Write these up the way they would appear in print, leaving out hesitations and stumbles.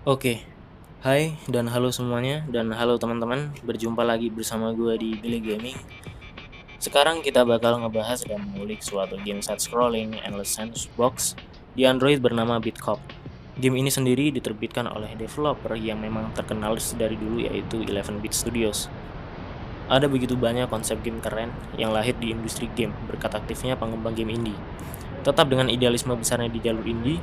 Oke, hai dan halo semuanya dan halo teman-teman, berjumpa lagi bersama gue di Billy Gaming. Sekarang kita bakal ngebahas dan mengulik suatu game side-scrolling endless sandbox di Android bernama Bitcop. Game ini sendiri diterbitkan oleh developer yang memang terkenal dari dulu yaitu 11-bit Studios. Ada begitu banyak konsep game keren yang lahir di industri game berkat aktifnya pengembang game indie. Tetap dengan idealisme besarnya di jalur indie,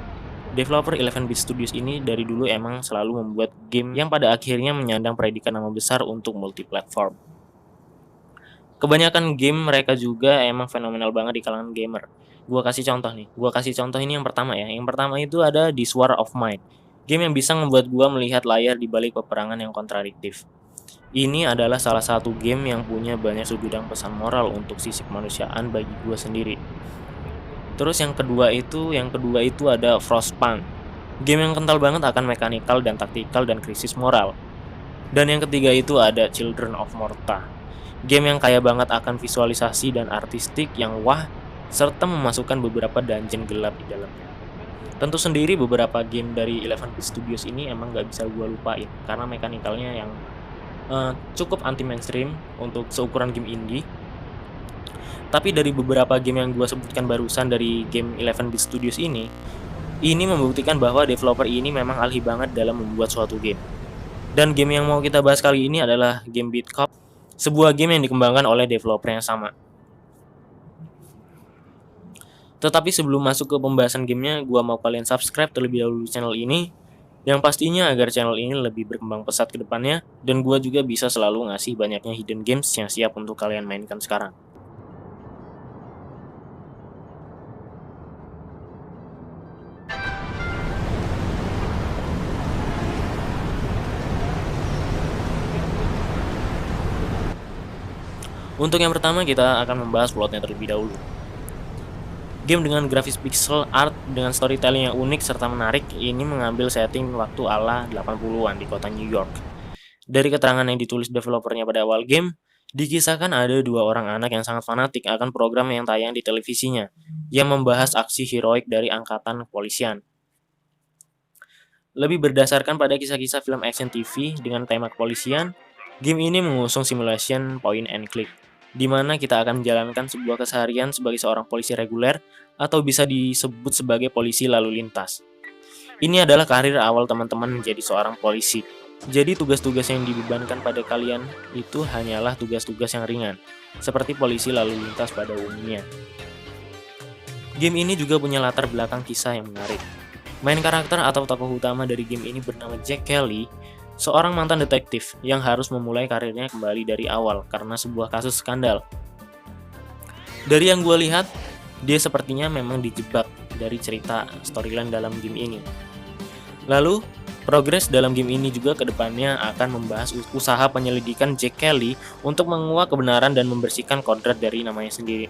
developer 11-bit Studios ini dari dulu emang selalu membuat game yang pada akhirnya menyandang predikat nama besar untuk multiplatform. Kebanyakan game mereka juga emang fenomenal banget di kalangan gamer. Gua kasih contoh ini yang pertama ya. Yang pertama itu ada This War of Mine. Game yang bisa membuat gua melihat layar di balik peperangan yang kontradiktif. Ini adalah salah satu game yang punya banyak segudang pesan moral untuk sisi kemanusiaan bagi gua sendiri. Terus yang kedua itu ada Frostpunk. Game yang kental banget akan mekanikal dan taktikal dan krisis moral. Dan yang ketiga itu ada Children of Morta. Game yang kaya banget akan visualisasi dan artistik yang wah, serta memasukkan beberapa dungeon gelap di dalamnya. Tentu sendiri beberapa game dari 11 Studios ini emang gak bisa gue lupain, karena mekanikalnya yang cukup anti mainstream untuk seukuran game indie. Tapi dari beberapa game yang gue sebutkan barusan dari game 11 Bit Studios ini membuktikan bahwa developer ini memang ahli banget dalam membuat suatu game. Dan game yang mau kita bahas kali ini adalah game Beat Cop, sebuah game yang dikembangkan oleh developer yang sama. Tetapi sebelum masuk ke pembahasan gamenya, gua mau kalian subscribe terlebih dahulu channel ini, yang pastinya agar channel ini lebih berkembang pesat ke depannya, dan gua juga bisa selalu ngasih banyaknya hidden games yang siap untuk kalian mainkan sekarang. Untuk yang pertama kita akan membahas plotnya terlebih dahulu. Game dengan grafis pixel art dengan storytelling yang unik serta menarik ini mengambil setting waktu ala 80-an di kota New York. Dari keterangan yang ditulis developernya pada awal game, dikisahkan ada dua orang anak yang sangat fanatik akan program yang tayang di televisinya, yang membahas aksi heroik dari angkatan kepolisian. Lebih berdasarkan pada kisah-kisah film action TV dengan tema kepolisian, game ini mengusung simulation point and click, di mana kita akan menjalankan sebuah keseharian sebagai seorang polisi reguler atau bisa disebut sebagai polisi lalu lintas. Ini adalah karir awal teman-teman menjadi seorang polisi. Jadi tugas-tugas yang dibebankan pada kalian itu hanyalah tugas-tugas yang ringan, seperti polisi lalu lintas pada umumnya. Game ini juga punya latar belakang kisah yang menarik. Main karakter atau tokoh utama dari game ini bernama Jack Kelly, seorang mantan detektif yang harus memulai karirnya kembali dari awal karena sebuah kasus skandal. Dari yang gue lihat, dia sepertinya memang dijebak dari cerita storyline dalam game ini. Lalu, progres dalam game ini juga kedepannya akan membahas usaha penyelidikan Jack Kelly untuk menguak kebenaran dan membersihkan kodrat dari namanya sendiri.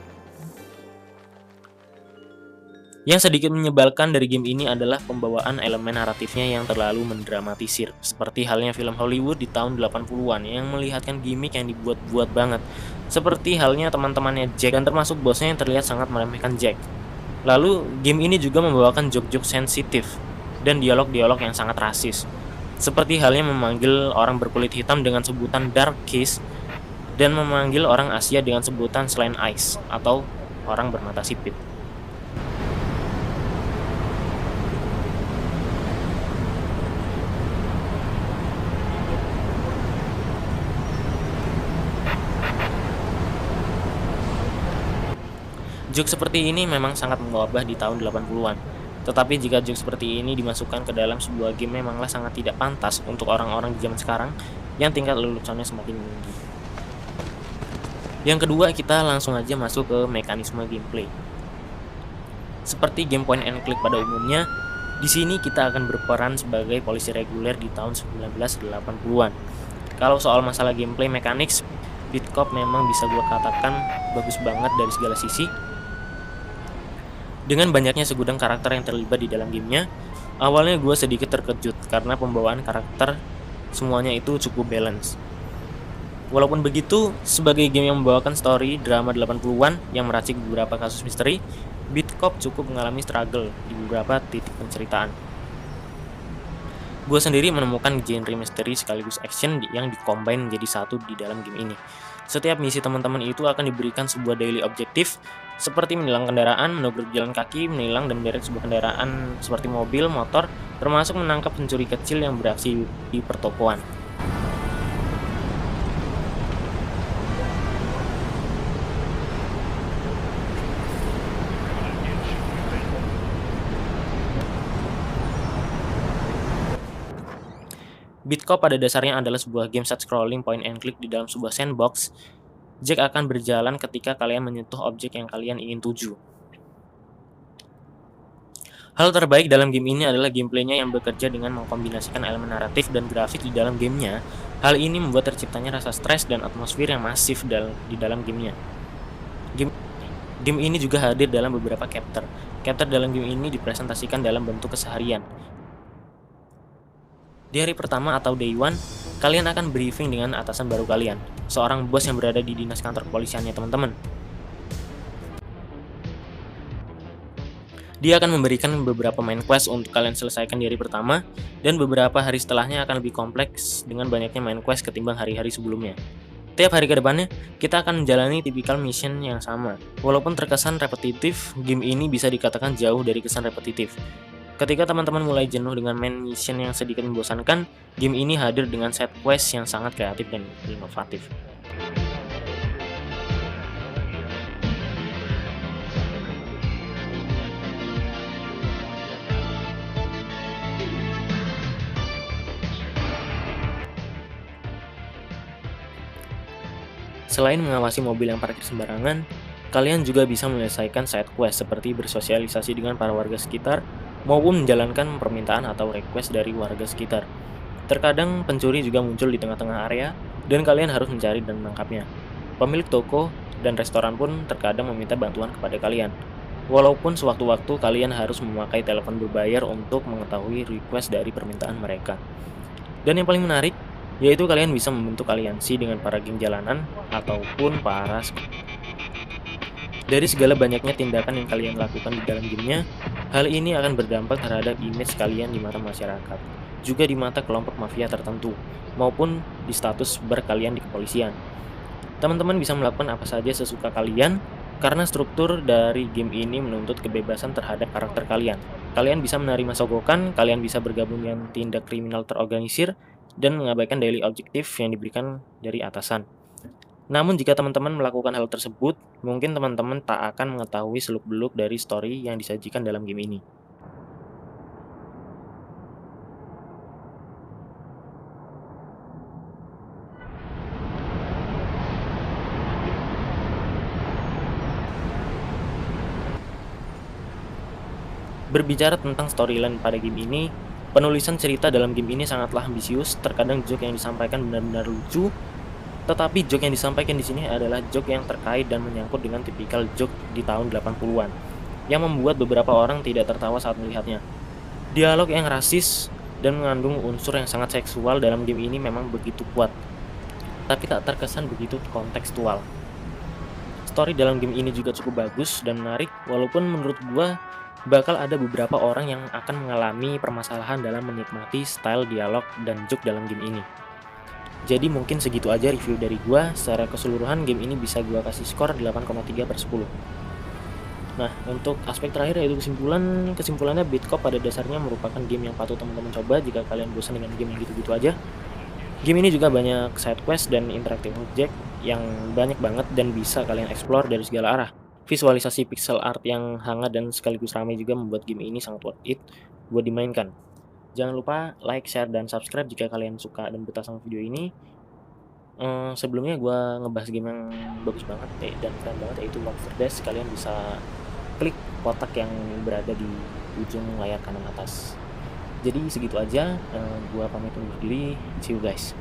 Yang sedikit menyebalkan dari game ini adalah pembawaan elemen naratifnya yang terlalu mendramatisir, seperti halnya film Hollywood di tahun 80-an yang melihatkan gimmick yang dibuat-buat banget, seperti halnya teman-temannya Jack dan termasuk bosnya yang terlihat sangat meremehkan Jack. Lalu, game ini juga membawakan joke-joke sensitif dan dialog-dialog yang sangat rasis, seperti halnya memanggil orang berkulit hitam dengan sebutan Dark Kiss dan memanggil orang Asia dengan sebutan Slant Eyes atau orang bermata sipit. Joke seperti ini memang sangat mewabah di tahun 80-an. Tetapi jika joke seperti ini dimasukkan ke dalam sebuah game memanglah sangat tidak pantas untuk orang-orang di zaman sekarang yang tingkat leluconnya semakin tinggi. Yang kedua, kita langsung aja masuk ke mekanisme gameplay. Seperti game point and click pada umumnya, di sini kita akan berperan sebagai polisi reguler di tahun 1980-an. Kalau soal masalah gameplay mechanics, Beat Cop memang bisa gue katakan bagus banget dari segala sisi. Dengan banyaknya segudang karakter yang terlibat di dalam gamenya, awalnya gue sedikit terkejut karena pembawaan karakter semuanya itu cukup balance. Walaupun begitu, sebagai game yang membawakan story drama 80-an yang meracik beberapa kasus misteri, Beat Cop cukup mengalami struggle di beberapa titik penceritaan. Gue sendiri menemukan genre misteri sekaligus action yang dikombin menjadi satu di dalam game ini. Setiap misi teman-teman itu akan diberikan sebuah daily objektif seperti menilang kendaraan, menubruk jalan kaki, menilang dan derek sebuah kendaraan seperti mobil, motor, termasuk menangkap pencuri kecil yang beraksi di pertokoan. Bitco pada dasarnya adalah sebuah game side-scrolling point and click di dalam sebuah sandbox. Jack akan berjalan ketika kalian menyentuh objek yang kalian ingin tuju. Hal terbaik dalam game ini adalah gameplaynya yang bekerja dengan mengkombinasikan elemen naratif dan grafik di dalam gamenya. Hal ini membuat terciptanya rasa stres dan atmosfer yang masif di dalam gamenya. Game ini juga hadir dalam beberapa chapter. Chapter dalam game ini dipresentasikan dalam bentuk keseharian. Di hari pertama atau day one, kalian akan briefing dengan atasan baru kalian, seorang bos yang berada di dinas kantor kepolisiannya teman-teman. Dia akan memberikan beberapa main quest untuk kalian selesaikan di hari pertama, dan beberapa hari setelahnya akan lebih kompleks dengan banyaknya main quest ketimbang hari-hari sebelumnya. Tiap hari ke depannya, kita akan menjalani tipikal mission yang sama. Walaupun terkesan repetitif, game ini bisa dikatakan jauh dari kesan repetitif. Ketika teman-teman mulai jenuh dengan main mission yang sedikit membosankan, game ini hadir dengan set quest yang sangat kreatif dan inovatif. Selain mengawasi mobil yang parkir sembarangan, kalian juga bisa menyelesaikan side quest seperti bersosialisasi dengan para warga sekitar maupun menjalankan permintaan atau request dari warga sekitar. Terkadang pencuri juga muncul di tengah-tengah area dan kalian harus mencari dan menangkapnya. Pemilik toko dan restoran pun terkadang meminta bantuan kepada kalian. Walaupun sewaktu-waktu kalian harus memakai telepon berbayar untuk mengetahui request dari permintaan mereka. Dan yang paling menarik, yaitu kalian bisa membentuk aliansi dengan para geng jalanan ataupun para dari segala banyaknya tindakan yang kalian lakukan di dalam gamenya, hal ini akan berdampak terhadap image kalian di mata masyarakat, juga di mata kelompok mafia tertentu, maupun di status berkalian di kepolisian. Teman-teman bisa melakukan apa saja sesuka kalian, karena struktur dari game ini menuntut kebebasan terhadap karakter kalian. Kalian bisa menerima sogokan, kalian bisa bergabung dengan tindak kriminal terorganisir, dan mengabaikan daily objektif yang diberikan dari atasan. Namun jika teman-teman melakukan hal tersebut, mungkin teman-teman tak akan mengetahui seluk-beluk dari story yang disajikan dalam game ini. Berbicara tentang storyline pada game ini, penulisan cerita dalam game ini sangatlah ambisius. Terkadang joke yang disampaikan benar-benar lucu, tetapi joke yang disampaikan di sini adalah joke yang terkait dan menyangkut dengan tipikal joke di tahun 80-an, yang membuat beberapa orang tidak tertawa saat melihatnya. Dialog yang rasis dan mengandung unsur yang sangat seksual dalam game ini memang begitu kuat, tapi tak terkesan begitu kontekstual. Story dalam game ini juga cukup bagus dan menarik, walaupun menurut gua bakal ada beberapa orang yang akan mengalami permasalahan dalam menikmati style dialog dan joke dalam game ini. Jadi mungkin segitu aja review dari gua. Secara keseluruhan game ini bisa gua kasih skor 8,3/10. Nah, untuk aspek terakhir yaitu kesimpulannya Bitco pada dasarnya merupakan game yang patut teman-teman coba jika kalian bosan dengan game yang gitu-gitu aja. Game ini juga banyak side quest dan interactive object yang banyak banget dan bisa kalian explore dari segala arah. Visualisasi pixel art yang hangat dan sekaligus ramai juga membuat game ini sangat worth it buat dimainkan. Jangan lupa like, share, dan subscribe jika kalian suka dan betah sama video ini. Sebelumnya gue ngebahas game yang bagus banget dan keren banget, yaitu Left 4 Dead. Kalian bisa klik kotak yang berada di ujung layar kanan atas. Jadi segitu aja, gue pamit undur diri. See you guys.